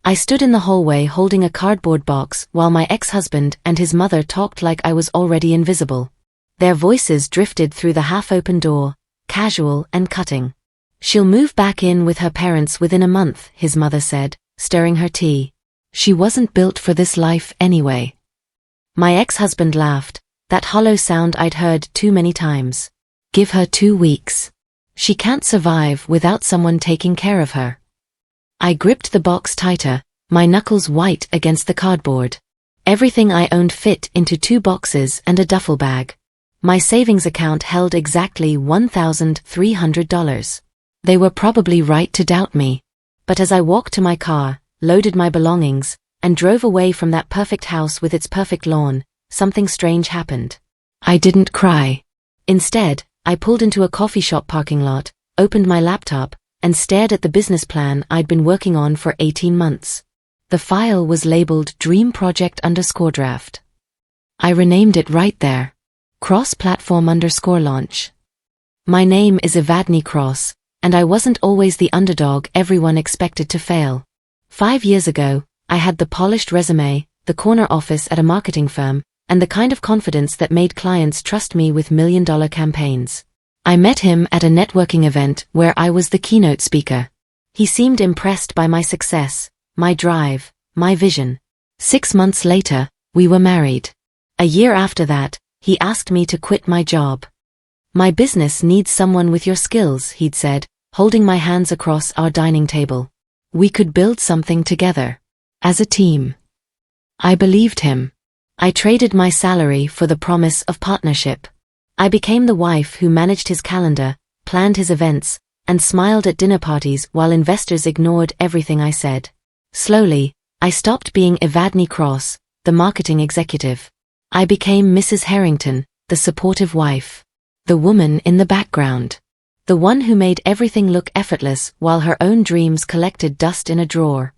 I stood in the hallway holding a cardboard box while my ex-husband and his mother talked like I was already invisible. Their voices drifted through the half-open door, casual and cutting. "She'll move back in with her parents within a month," his mother said, stirring her tea. "She wasn't built for this life anyway." My ex-husband laughed, that hollow sound I'd heard too many times. "Give her 2 weeks. She can't survive without someone taking care of her." I gripped the box tighter, my knuckles white against the cardboard. Everything I owned fit into 2 boxes and a duffel bag. My savings account held exactly $1,300. They were probably right to doubt me. But as I walked to my car, loaded my belongings, and drove away from that perfect house with its perfect lawn, something strange happened. I didn't cry. Instead, I pulled into a coffee shop parking lot, opened my laptop, and stared at the business plan I'd been working on for 18 months. The file was labeled Dream Project_Draft. I renamed it right there. Cross-platform_launch. My name is Evadne Cross, and I wasn't always the underdog everyone expected to fail. 5 years ago, I had the polished resume, the corner office at a marketing firm, and the kind of confidence that made clients trust me with million-dollar campaigns. I met him at a networking event where I was the keynote speaker. He seemed impressed by my success, my drive, my vision. 6 months later, we were married. A year after that, he asked me to quit my job. "My business needs someone with your skills," he'd said, holding my hands across our dining table. "We could build something together. As a team." I believed him. I traded my salary for the promise of partnership. I became the wife who managed his calendar, planned his events, and smiled at dinner parties while investors ignored everything I said. Slowly, I stopped being Evadne Cross, the marketing executive. I became Mrs. Harrington, the supportive wife. The woman in the background. The one who made everything look effortless while her own dreams collected dust in a drawer.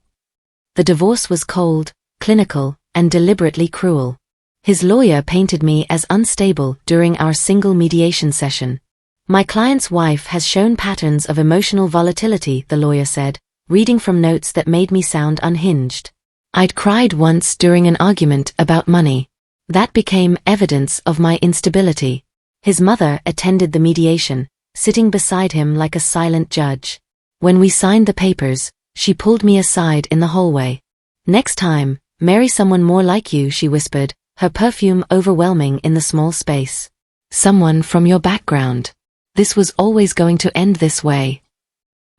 The divorce was cold, clinical, and deliberately cruel. His lawyer painted me as unstable during our single mediation session. "My client's wife has shown patterns of emotional volatility," the lawyer said, reading from notes that made me sound unhinged. I'd cried once during an argument about money. That became evidence of my instability. His mother attended the mediation, sitting beside him like a silent judge. When we signed the papers, she pulled me aside in the hallway. "Next time, marry someone more like you," she whispered, her perfume overwhelming in the small space. "Someone from your background. This was always going to end this way."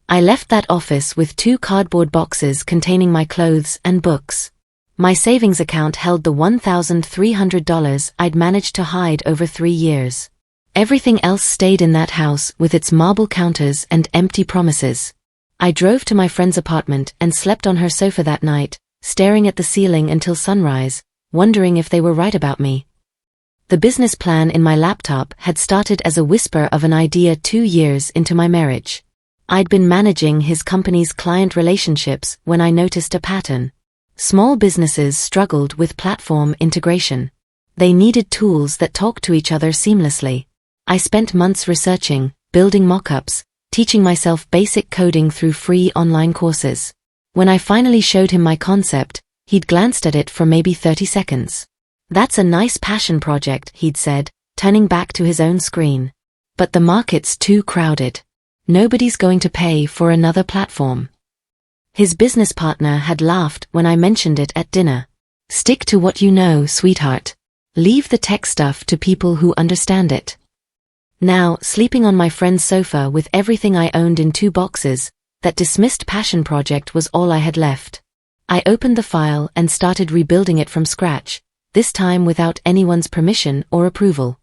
I left that office with 2 cardboard boxes containing my clothes and books. My savings account held the $1,300 I'd managed to hide over 3 years. Everything else stayed in that house with its marble counters and empty promises. I drove to my friend's apartment and slept on her sofa that night, staring at the ceiling until sunrise, wondering if they were right about me. The business plan in my laptop had started as a whisper of an idea 2 years into my marriage. I'd been managing his company's client relationships when I noticed a pattern. Small businesses struggled with platform integration. They needed tools that talked to each other seamlessly. I spent months researching, building mock-ups, teaching myself basic coding through free online courses. When I finally showed him my concept, he'd glanced at it for maybe 30 seconds. "That's a nice passion project," he'd said, turning back to his own screen. "But the market's too crowded. Nobody's going to pay for another platform." His business partner had laughed when I mentioned it at dinner. "Stick to what you know, sweetheart. Leave the tech stuff to people who understand it." Now, sleeping on my friend's sofa with everything I owned in 2 boxes, that dismissed passion project was all I had left. I opened the file and started rebuilding it from scratch, this time without anyone's permission or approval.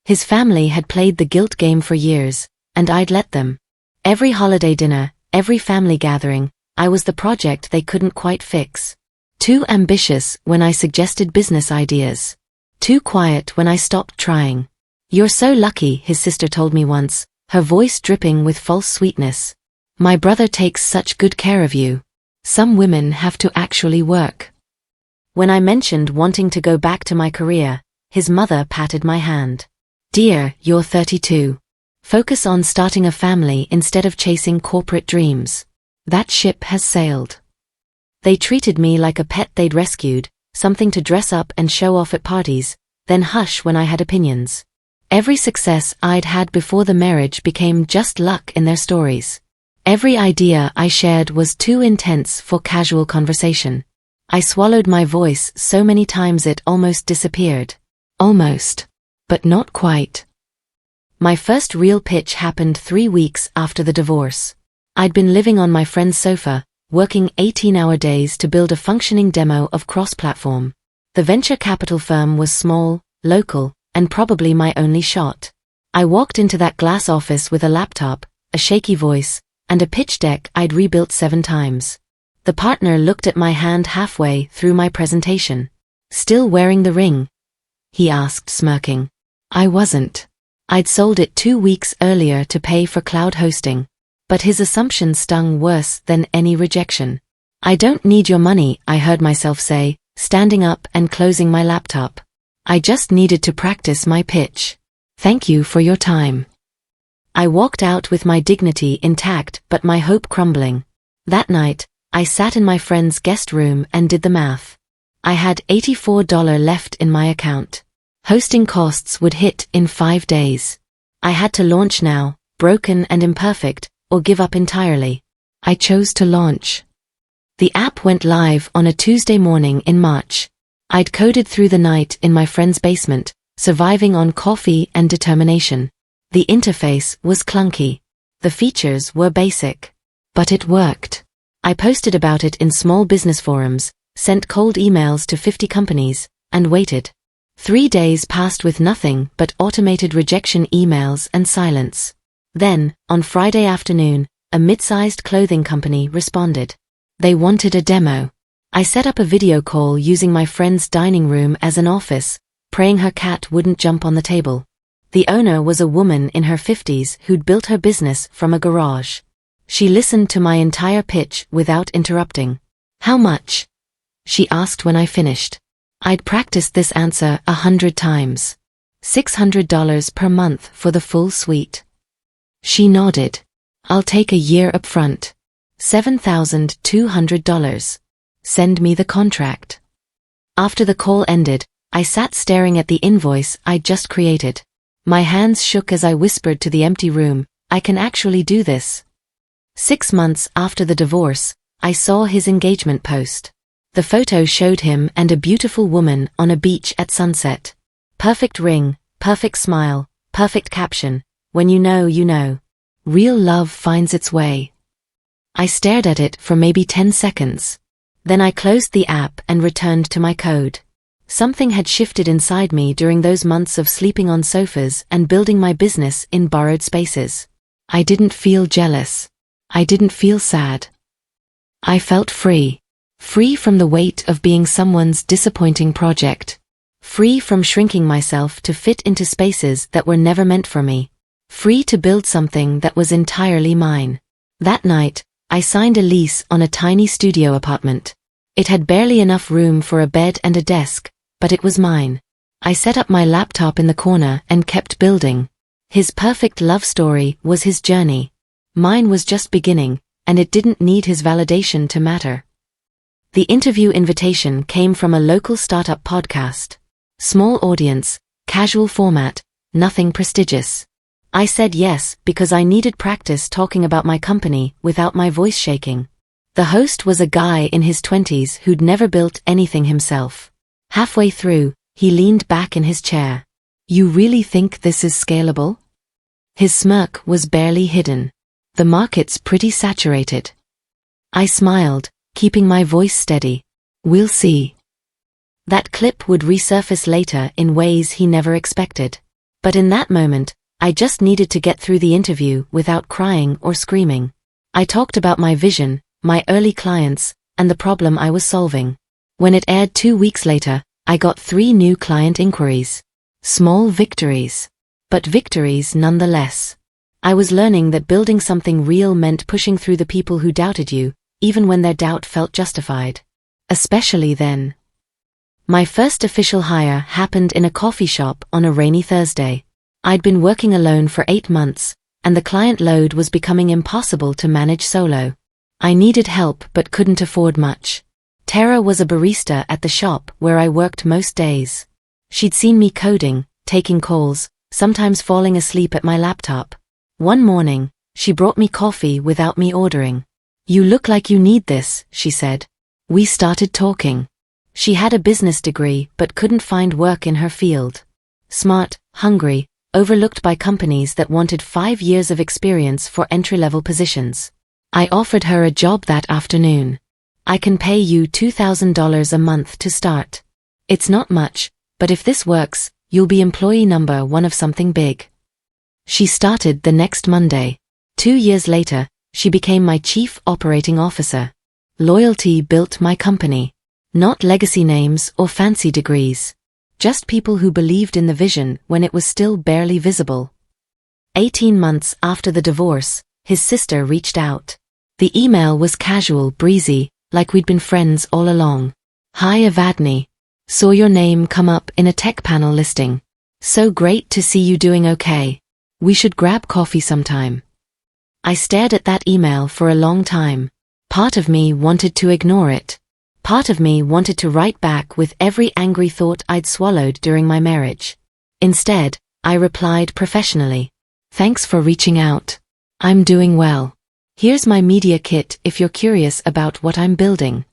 His family had played the guilt game for years, and I'd let them. Every holiday dinner, every family gathering, I was the project they couldn't quite fix. Too ambitious when I suggested business ideas. Too quiet when I stopped trying. "You're so lucky," his sister told me once, her voice dripping with false sweetness. "My brother takes such good care of you. Some women have to actually work." When I mentioned wanting to go back to my career, his mother patted my hand. "Dear, you're 32. Focus on starting a family instead of chasing corporate dreams. That ship has sailed." They treated me like a pet they'd rescued, something to dress up and show off at parties, then hush when I had opinions. Every success I'd had before the marriage became just luck in their stories. Every idea I shared was too intense for casual conversation. I swallowed my voice so many times it almost disappeared. Almost. But not quite. My first real pitch happened 3 weeks after the divorce. I'd been living on my friend's sofa, working 18-hour days to build a functioning demo of cross-platform. The venture capital firm was small, local, and probably my only shot. I walked into that glass office with a laptop, a shaky voice, and a pitch deck I'd rebuilt 7 times. The partner looked at my hand halfway through my presentation. "Still wearing the ring?" he asked, smirking. I wasn't. I'd sold it 2 weeks earlier to pay for cloud hosting. But his assumption stung worse than any rejection. "I don't need your money," I heard myself say, standing up and closing my laptop. "I just needed to practice my pitch. Thank you for your time." I walked out with my dignity intact but my hope crumbling. That night, I sat in my friend's guest room and did the math. I had $84 left in my account. Hosting costs would hit in 5 days. I had to launch now, broken and imperfect, or give up entirely. I chose to launch. The app went live on a Tuesday morning in March. I'd coded through the night in my friend's basement, surviving on coffee and determination. The interface was clunky. The features were basic. But it worked. I posted about it in small business forums, sent cold emails to 50 companies, and waited. 3 days passed with nothing but automated rejection emails and silence. Then, on Friday afternoon, a mid-sized clothing company responded. They wanted a demo. I set up a video call using my friend's dining room as an office, praying her cat wouldn't jump on the table. The owner was a woman in her 50s who'd built her business from a garage. She listened to my entire pitch without interrupting. "How much?" she asked when I finished. I'd practiced this answer 100 times. $600 per month for the full suite. She nodded. "I'll take a year upfront. $7,200. Send me the contract." After the call ended, I sat staring at the invoice I'd just created. My hands shook as I whispered to the empty room, "I can actually do this." 6 months after the divorce, I saw his engagement post. The photo showed him and a beautiful woman on a beach at sunset. Perfect ring, perfect smile, perfect caption. When you know, you know. Real love finds its way. I stared at it for maybe 10 seconds. Then I closed the app and returned to my code. Something had shifted inside me during those months of sleeping on sofas and building my business in borrowed spaces. I didn't feel jealous. I didn't feel sad. I felt free. Free from the weight of being someone's disappointing project. Free from shrinking myself to fit into spaces that were never meant for me. Free to build something that was entirely mine. That night, I signed a lease on a tiny studio apartment. It had barely enough room for a bed and a desk, but it was mine. I set up my laptop in the corner and kept building. His perfect love story was his journey. Mine was just beginning, and it didn't need his validation to matter. The interview invitation came from a local startup podcast. Small audience, casual format, nothing prestigious. I said yes because I needed practice talking about my company without my voice shaking. The host was a guy in his 20s who'd never built anything himself. Halfway through, he leaned back in his chair. "You really think this is scalable?" His smirk was barely hidden. "The market's pretty saturated." I smiled, keeping my voice steady. "We'll see." That clip would resurface later in ways he never expected. But in that moment, I just needed to get through the interview without crying or screaming. I talked about my vision, my early clients, and the problem I was solving. When it aired 2 weeks later, I got 3 new client inquiries. Small victories. But victories nonetheless. I was learning that building something real meant pushing through the people who doubted you, even when their doubt felt justified. Especially then. My first official hire happened in a coffee shop on a rainy Thursday. I'd been working alone for 8 months, and the client load was becoming impossible to manage solo. I needed help but couldn't afford much. Tara was a barista at the shop where I worked most days. She'd seen me coding, taking calls, sometimes falling asleep at my laptop. One morning, she brought me coffee without me ordering. "You look like you need this," she said. We started talking. She had a business degree but couldn't find work in her field. Smart, hungry, overlooked by companies that wanted 5 years of experience for entry-level positions. I offered her a job that afternoon. "I can pay you $2,000 a month to start. It's not much, but if this works, you'll be employee number 1 of something big." She started the next Monday. 2 years later, she became my chief operating officer. Loyalty built my company. Not legacy names or fancy degrees. Just people who believed in the vision when it was still barely visible. 18 months after the divorce, his sister reached out. The email was casual, breezy, like we'd been friends all along. "Hi Evadne. Saw your name come up in a tech panel listing. So great to see you doing okay. We should grab coffee sometime." I stared at that email for a long time. Part of me wanted to ignore it. Part of me wanted to write back with every angry thought I'd swallowed during my marriage. Instead, I replied professionally. "Thanks for reaching out. I'm doing well. Here's my media kit if you're curious about what I'm building."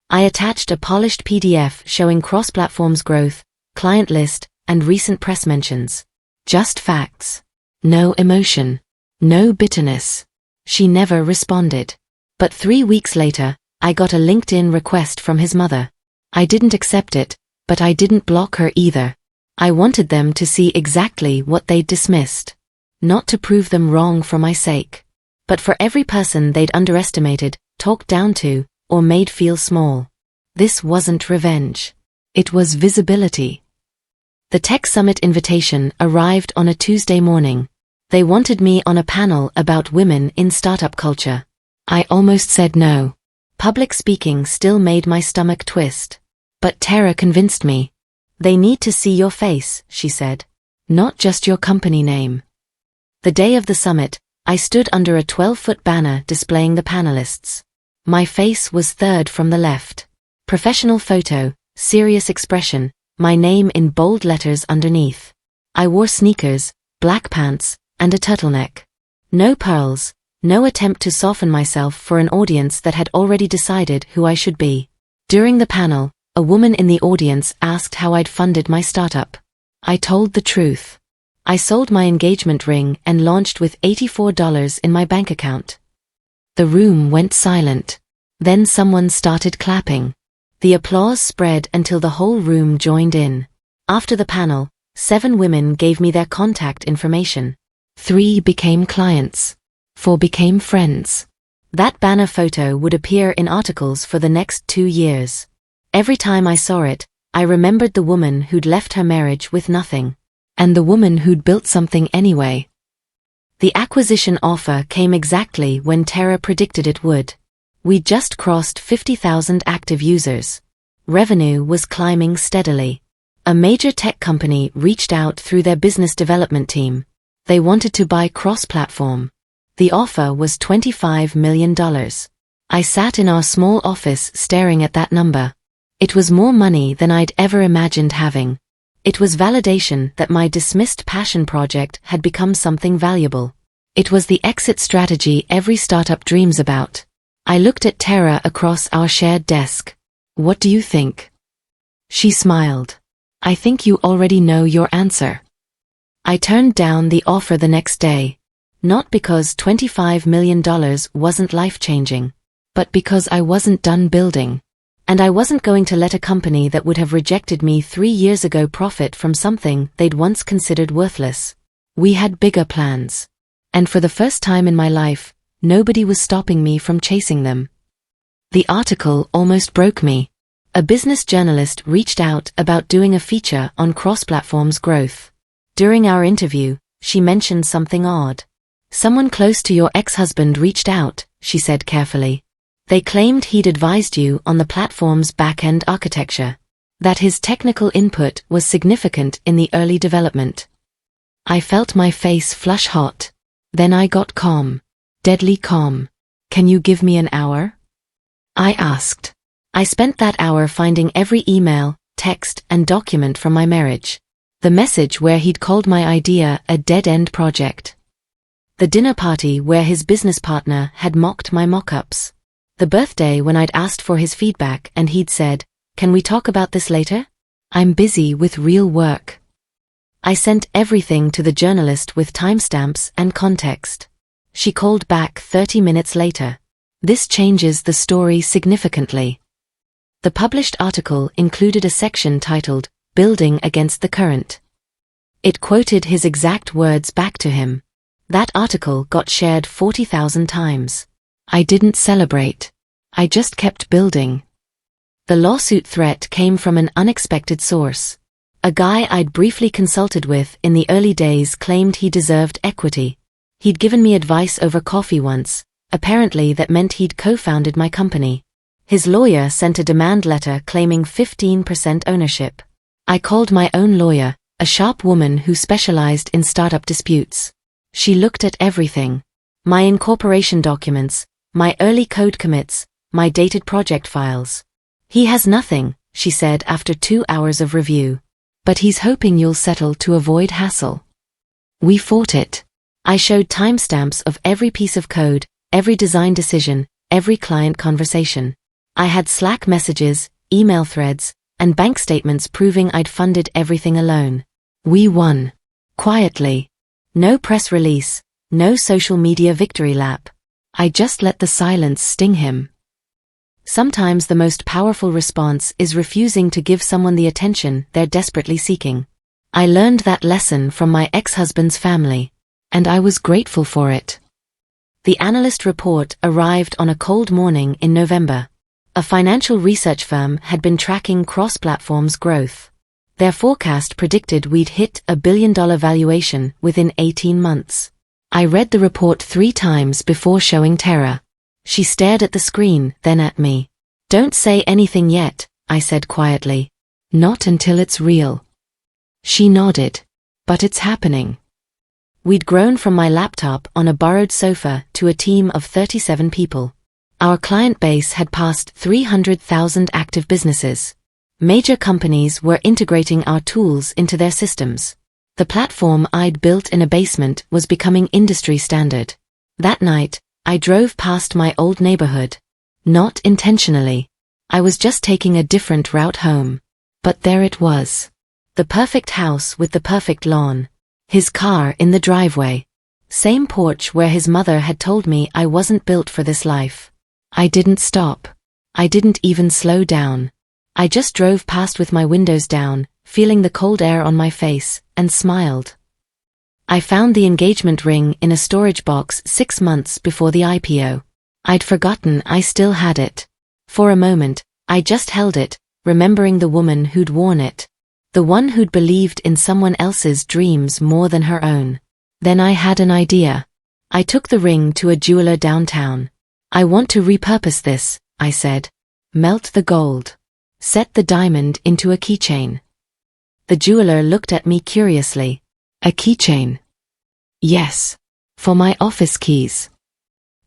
I attached a polished PDF showing cross-platforms growth, client list, and recent press mentions. Just facts. No emotion. No bitterness. She never responded. But 3 weeks later, I got a LinkedIn request from his mother. I didn't accept it, but I didn't block her either. I wanted them to see exactly what they'd dismissed. Not to prove them wrong for my sake, but for every person they'd underestimated, talked down to, or made feel small. This wasn't revenge. It was visibility. The Tech Summit invitation arrived on a Tuesday morning. They wanted me on a panel about women in startup culture. I almost said no. Public speaking still made my stomach twist. But Tara convinced me. "They need to see your face," she said. "Not just your company name." The day of the summit, I stood under a 12-foot banner displaying the panelists. My face was third from the left. Professional photo, serious expression, my name in bold letters underneath. I wore sneakers, black pants, and a turtleneck. No pearls, no attempt to soften myself for an audience that had already decided who I should be. During the panel, a woman in the audience asked how I'd funded my startup. I told the truth. I sold my engagement ring and launched with $84 in my bank account. The room went silent. Then someone started clapping. The applause spread until the whole room joined in. After the panel, 7 women gave me their contact information. 3 became clients. 4 became friends. That banner photo would appear in articles for the next 2 years. Every time I saw it, I remembered the woman who'd left her marriage with nothing. And the woman who'd built something anyway. The acquisition offer came exactly when Tara predicted it would. We'd just crossed 50,000 active users. Revenue was climbing steadily. A major tech company reached out through their business development team. They wanted to buy cross-platform. The offer was $25 million. I sat in our small office staring at that number. It was more money than I'd ever imagined having. It was validation that my dismissed passion project had become something valuable. It was the exit strategy every startup dreams about. I looked at Tara across our shared desk. "What do you think?" She smiled. "I think you already know your answer." I turned down the offer the next day. Not because $25 million wasn't life-changing, but because I wasn't done building. And I wasn't going to let a company that would have rejected me 3 years ago profit from something they'd once considered worthless. We had bigger plans. And for the first time in my life, nobody was stopping me from chasing them. The article almost broke me. A business journalist reached out about doing a feature on cross-platforms growth. During our interview, she mentioned something odd. "Someone close to your ex-husband reached out," she said carefully. "They claimed he'd advised you on the platform's back-end architecture. That his technical input was significant in the early development." I felt my face flush hot. Then I got calm. Deadly calm. "Can you give me an hour?" I asked. I spent that hour finding every email, text, and document from my marriage. The message where he'd called my idea a dead-end project. The dinner party where his business partner had mocked my mock-ups. The birthday when I'd asked for his feedback and he'd said, "Can we talk about this later? I'm busy with real work." I sent everything to the journalist with timestamps and context. She called back 30 minutes later. This changes the story significantly. The published article included a section titled, "Building Against the Current." It quoted his exact words back to him. That article got shared 40,000 times. I didn't celebrate. I just kept building. The lawsuit threat came from an unexpected source. A guy I'd briefly consulted with in the early days claimed he deserved equity. He'd given me advice over coffee once. Apparently that meant he'd co-founded my company. His lawyer sent a demand letter claiming 15% ownership. I called my own lawyer, a sharp woman who specialized in startup disputes. She looked at everything. My incorporation documents, my early code commits, my dated project files. "He has nothing," she said after 2 hours of review. "But he's hoping you'll settle to avoid hassle." We fought it. I showed timestamps of every piece of code, every design decision, every client conversation. I had Slack messages, email threads, and bank statements proving I'd funded everything alone. We won. Quietly. No press release, no social media victory lap. I just let the silence sting him. Sometimes the most powerful response is refusing to give someone the attention they're desperately seeking. I learned that lesson from my ex-husband's family, and I was grateful for it. The analyst report arrived on a cold morning in November. A financial research firm had been tracking cross-platforms growth. Their forecast predicted we'd hit $1 billion valuation within 18 months. I read the report 3 times before showing Tara. She stared at the screen, then at me. "Don't say anything yet," I said quietly. "Not until it's real." She nodded. "But it's happening." We'd grown from my laptop on a borrowed sofa to a team of 37 people. Our client base had passed 300,000 active businesses. Major companies were integrating our tools into their systems. The platform I'd built in a basement was becoming industry standard. That night, I drove past my old neighborhood. Not intentionally. I was just taking a different route home. But there it was. The perfect house with the perfect lawn. His car in the driveway. Same porch where his mother had told me I wasn't built for this life. I didn't stop. I didn't even slow down. I just drove past with my windows down, feeling the cold air on my face, and smiled. I found the engagement ring in a storage box 6 months before the IPO. I'd forgotten I still had it. For a moment, I just held it, remembering the woman who'd worn it. The one who'd believed in someone else's dreams more than her own. Then I had an idea. I took the ring to a jeweler downtown. "I want to repurpose this," I said. "Melt the gold. Set the diamond into a keychain." The jeweler looked at me curiously. "A keychain?" "Yes. For my office keys."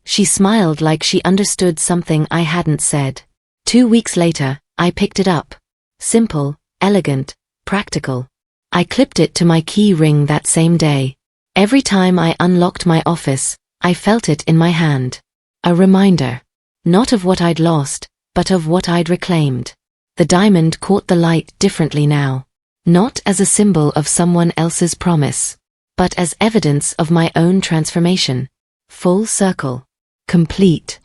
She smiled like she understood something I hadn't said. 2 weeks later, I picked it up. Simple, elegant, practical. I clipped it to my key ring that same day. Every time I unlocked my office, I felt it in my hand. A reminder. Not of what I'd lost, but of what I'd reclaimed. The diamond caught the light differently now. Not as a symbol of someone else's promise, but as evidence of my own transformation. Full circle. Complete.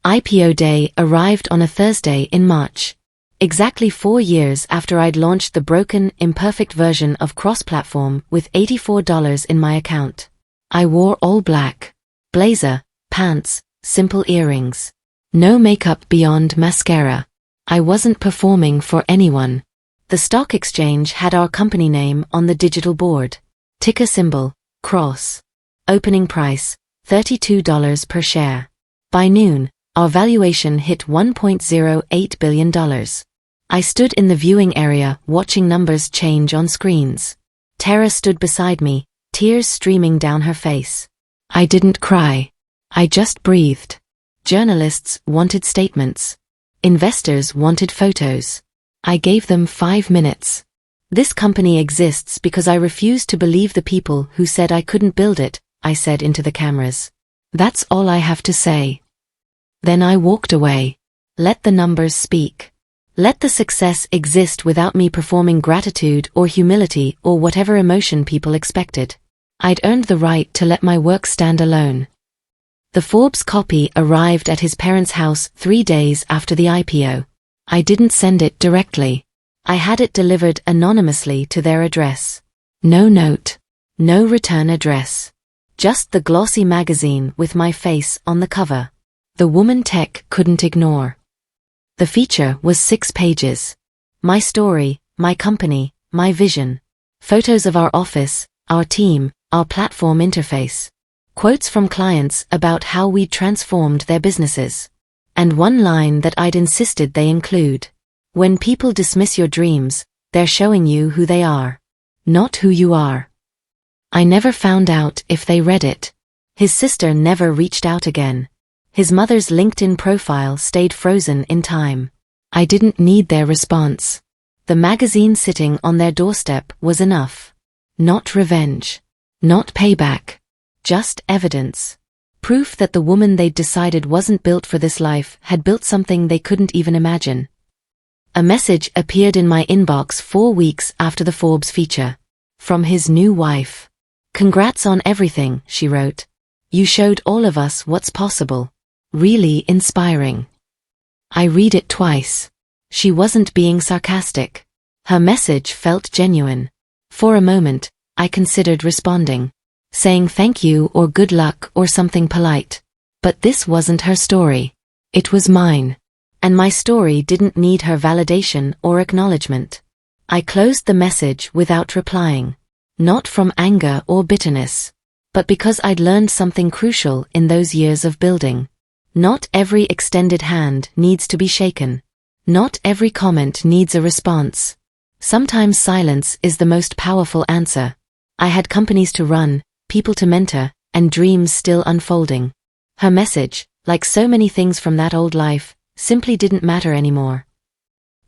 IPO day arrived on a Thursday in March. Exactly 4 years after I'd launched the broken, imperfect version of cross-platform with $84 in my account. I wore all black. Blazer, pants, simple earrings. No makeup beyond mascara. I wasn't performing for anyone. The stock exchange had our company name on the digital board. Ticker symbol, CROSS. Opening price, $32 per share. By noon, our valuation hit $1.08 billion. I stood in the viewing area watching numbers change on screens. Tara stood beside me, tears streaming down her face. I didn't cry. I just breathed. Journalists wanted statements. Investors wanted photos. I gave them 5 minutes. This company exists because I refused to believe the people who said I couldn't build it, I said into the cameras. That's all I have to say. Then I walked away. Let the numbers speak. Let the success exist without me performing gratitude or humility or whatever emotion people expected. I'd earned the right to let my work stand alone. The Forbes copy arrived at his parents' house 3 days after the IPO. I didn't send it directly. I had it delivered anonymously to their address. No note. No return address. Just the glossy magazine with my face on the cover. The woman tech couldn't ignore. The feature was 6 pages. My story, my company, my vision. Photos of our office, our team, our platform interface. Quotes from clients about how we transformed their businesses. And one line that I'd insisted they include. When people dismiss your dreams, they're showing you who they are, not who you are. I never found out if they read it. His sister never reached out again. His mother's LinkedIn profile stayed frozen in time. I didn't need their response. The magazine sitting on their doorstep was enough. Not revenge. Not payback. Just evidence. Proof that the woman they'd decided wasn't built for this life had built something they couldn't even imagine. A message appeared in my inbox 4 weeks after the Forbes feature. From his new wife. Congrats on everything, she wrote. You showed all of us what's possible. Really inspiring. I read it twice. She wasn't being sarcastic. Her message felt genuine. For a moment, I considered responding. Saying thank you or good luck or something polite. But this wasn't her story. It was mine. And my story didn't need her validation or acknowledgement. I closed the message without replying. Not from anger or bitterness. But because I'd learned something crucial in those years of building. Not every extended hand needs to be shaken. Not every comment needs a response. Sometimes silence is the most powerful answer. I had companies to run, people to mentor, and dreams still unfolding. Her message, like so many things from that old life, simply didn't matter anymore.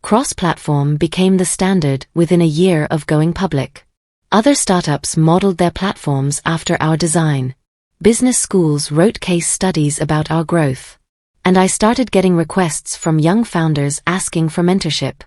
Cross-platform became the standard within a year of going public. Other startups modeled their platforms after our design. Business schools wrote case studies about our growth. And I started getting requests from young founders asking for mentorship.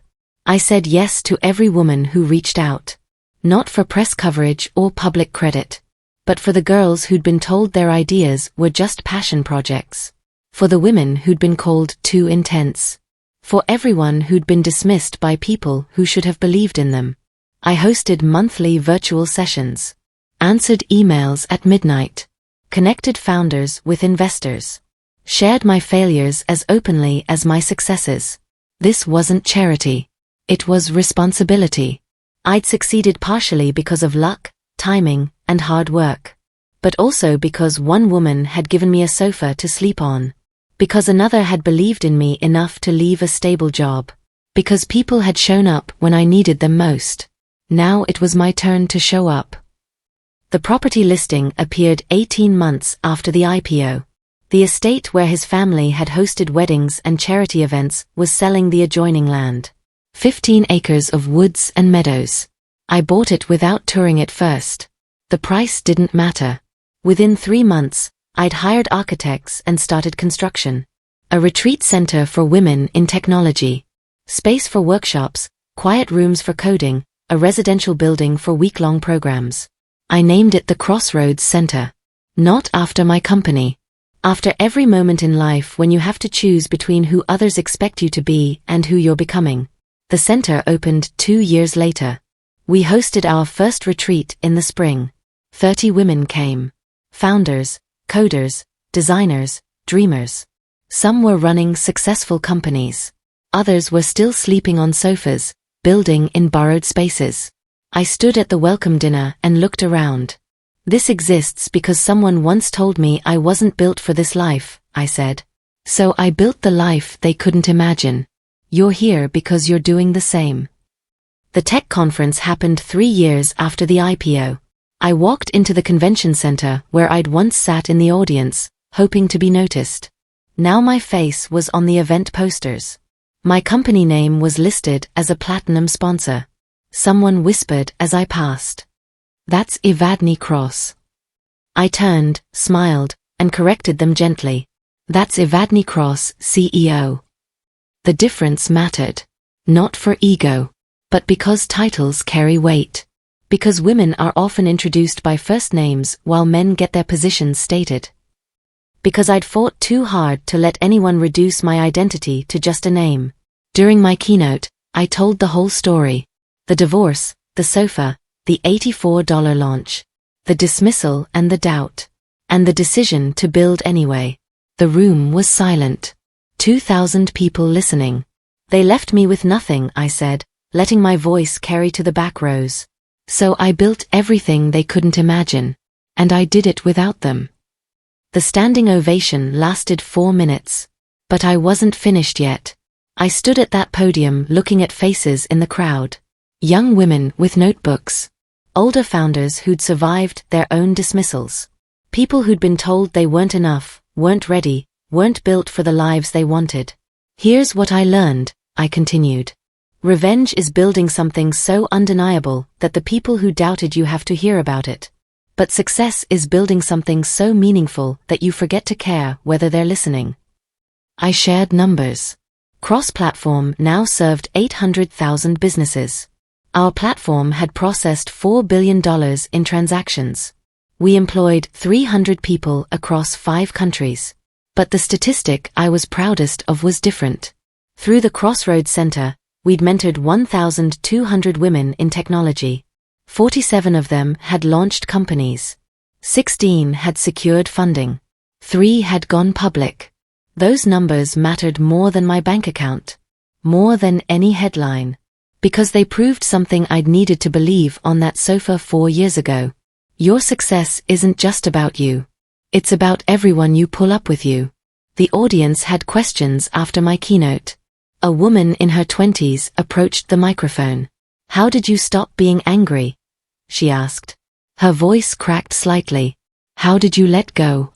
I said yes to every woman who reached out. Not for press coverage or public credit. But for the girls who'd been told their ideas were just passion projects. For the women who'd been called too intense. For everyone who'd been dismissed by people who should have believed in them. I hosted monthly virtual sessions. Answered emails at midnight. Connected founders with investors. Shared my failures as openly as my successes. This wasn't charity. It was responsibility. I'd succeeded partially because of luck, timing, and hard work. But also because one woman had given me a sofa to sleep on. Because another had believed in me enough to leave a stable job. Because people had shown up when I needed them most. Now it was my turn to show up. The property listing appeared 18 months after the IPO. The estate where his family had hosted weddings and charity events was selling the adjoining land. 15 acres of woods and meadows. I bought it without touring it first. The price didn't matter. Within 3 months, I'd hired architects and started construction. A retreat center for women in technology. Space for workshops, quiet rooms for coding, a residential building for week-long programs. I named it the Crossroads Center. Not after my company. After every moment in life when you have to choose between who others expect you to be and who you're becoming. The center opened 2 years later. We hosted our first retreat in the spring. 30 women came. Founders, coders, designers, dreamers. Some were running successful companies. Others were still sleeping on sofas, building in borrowed spaces. I stood at the welcome dinner and looked around. This exists because someone once told me I wasn't built for this life, I said. So I built the life they couldn't imagine. You're here because you're doing the same. The tech conference happened 3 years after the IPO. I walked into the convention center where I'd once sat in the audience, hoping to be noticed. Now my face was on the event posters. My company name was listed as a platinum sponsor. Someone whispered as I passed. "That's Evadne Cross." I turned, smiled, and corrected them gently. "That's Evadne Cross, CEO." The difference mattered. Not for ego, but because titles carry weight. Because women are often introduced by first names while men get their positions stated. Because I'd fought too hard to let anyone reduce my identity to just a name. During my keynote, I told the whole story. The divorce, the sofa, the $84 launch, the dismissal and the doubt, and the decision to build anyway. The room was silent. 2,000 people listening. They left me with nothing, I said, letting my voice carry to the back rows. So I built everything they couldn't imagine. And I did it without them. The standing ovation lasted 4 minutes. But I wasn't finished yet. I stood at that podium looking at faces in the crowd. Young women with notebooks. Older founders who'd survived their own dismissals. People who'd been told they weren't enough, weren't ready, weren't built for the lives they wanted. "Here's what I learned," I continued. "Revenge is building something so undeniable that the people who doubted you have to hear about it. But success is building something so meaningful that you forget to care whether they're listening." I shared numbers. Cross-platform now served 800,000 businesses. Our platform had processed $4 billion in transactions. We employed 300 people across 5 countries. But the statistic I was proudest of was different. Through the Crossroads Center, we'd mentored 1,200 women in technology. 47 of them had launched companies. 16 had secured funding. 3 had gone public. Those numbers mattered more than my bank account. More than any headline. Because they proved something I'd needed to believe on that sofa 4 years ago. Your success isn't just about you. It's about everyone you pull up with you. The audience had questions after my keynote. A woman in her 20s approached the microphone. "How did you stop being angry?" she asked. Her voice cracked slightly. "How did you let go?"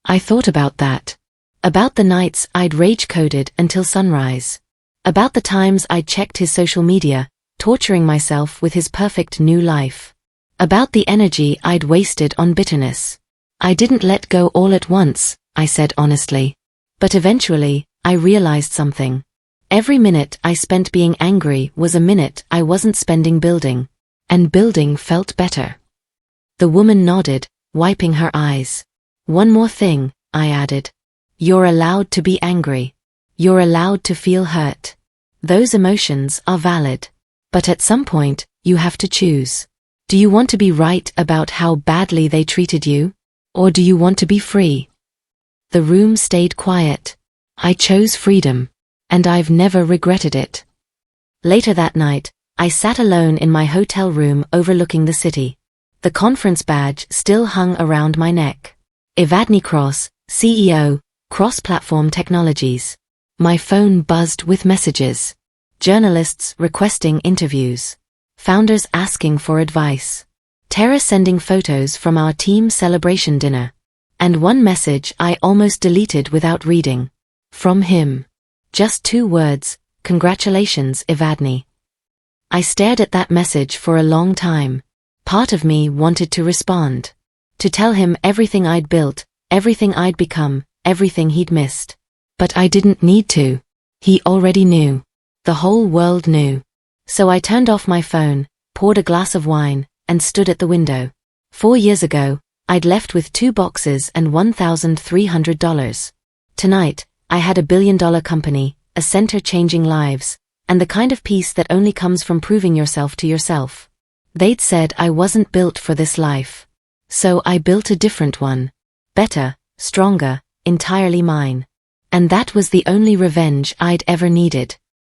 I thought about that. About the nights I'd rage-coded until sunrise. About the times I'd checked his social media, torturing myself with his perfect new life. About the energy I'd wasted on bitterness. I didn't let go all at once, I said honestly. But eventually, I realized something. Every minute I spent being angry was a minute I wasn't spending building. And building felt better. The woman nodded, wiping her eyes. "One more thing," I added. "You're allowed to be angry. You're allowed to feel hurt. Those emotions are valid. But at some point, you have to choose. Do you want to be right about how badly they treated you? Or do you want to be free?" The room stayed quiet. I chose freedom. And I've never regretted it. Later that night, I sat alone in my hotel room overlooking the city. The conference badge still hung around my neck. Evadne Cross, CEO, Cross-Platform Technologies. My phone buzzed with messages. Journalists requesting interviews. Founders asking for advice. Tara sending photos from our team celebration dinner. And one message I almost deleted without reading. From him. Just 2 words, "Congratulations, Evadne." I stared at that message for a long time. Part of me wanted to respond. To tell him everything I'd built, everything I'd become, everything he'd missed. But I didn't need to. He already knew. The whole world knew. So I turned off my phone, poured a glass of wine, and stood at the window. 4 years ago, I'd left with 2 boxes and $1,300. Tonight, I had a billion-dollar company, a center changing lives, and the kind of peace that only comes from proving yourself to yourself. They'd said I wasn't built for this life. So I built a different one. Better, stronger, entirely mine. And that was the only revenge I'd ever needed.